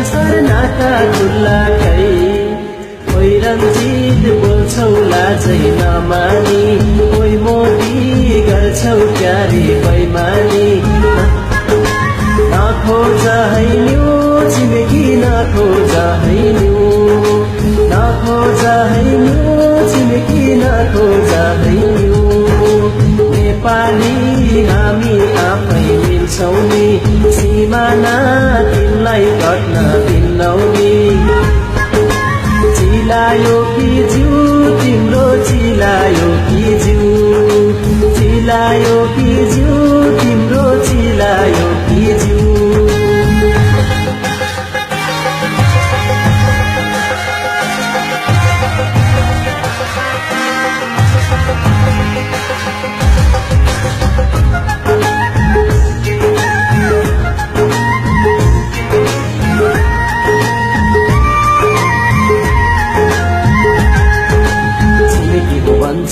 अनुसार नाता खुल्ला खै ओइ रञ्जित बोल्छौ लाजै नमानी ओइ मोदी गर्छौ क्यारे बैमानी नखोज हैन्यू छिमेकी नखोज हैन्यू नखोज हैन्यू छिमेकी नखोज हैन्यू नेपाली हामी आफै मिल्छौ नि सिमाना तिमीलाई कट्न दिन्नौ नि चिलायो कि जिउ तिम्रो चिलायो कि जिउ चिलायो कि जिउ तिम्रो चिलायो कि जिउ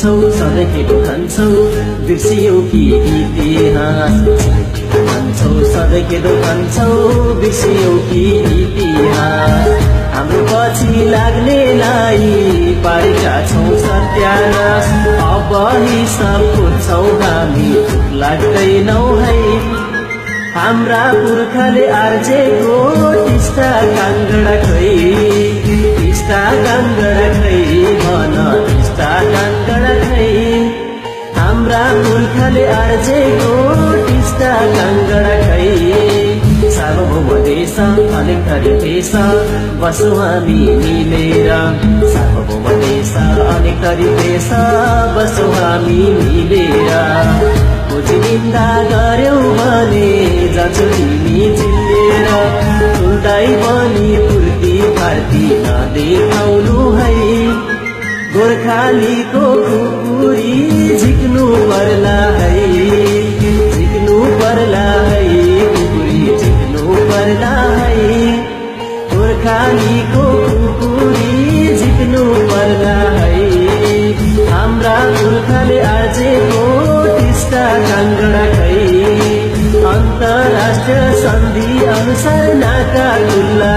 सधैँ केको खान्छौ बिर्सियौ कि इतिहास भन्छौ सधैँ केको खान्छौ बिर्सियौ कि इतिहास हाम्रो पछि लाग्नेलाई पारेका छौँ सत्यानाश अब हिसाब खोज्छौ हामी लाग्दैनौ है हाम्रा पुर्खाले आर्जेको टिस्टा काङ्गडा खै टिस्टा काङ्गडा खै भन टिस्टा काङ्गडा खै हाम्रा पुर्खाले आर्जेको टिस्टा काङ्गडा खै सार्वभौम देश अनेक थरी देश बसौँ हामी मिलेर सार्वभौम देश अनेक थरी देश बसौँ हामी मिलेर खोजी निन्दा गर्यौ भने जान्छौ तिमी चिल्लेर ठुल्दाई पनि पूर्ति फार्ती नदेखाउनु है गोर्खालीको खुकुरी झिक्नु पर्ला है झिक्नु पर्ला है खुकुरी झिक्नु पर्ला है गोर्खालीको खुकुरी झिक्नु पर्ला है हाम्रा पुर्खाले आर्जेको टिस्टा काङ्गडा खै अन्तर्राष्ट्रिय सन्धि अनुसार नाका खुल्ला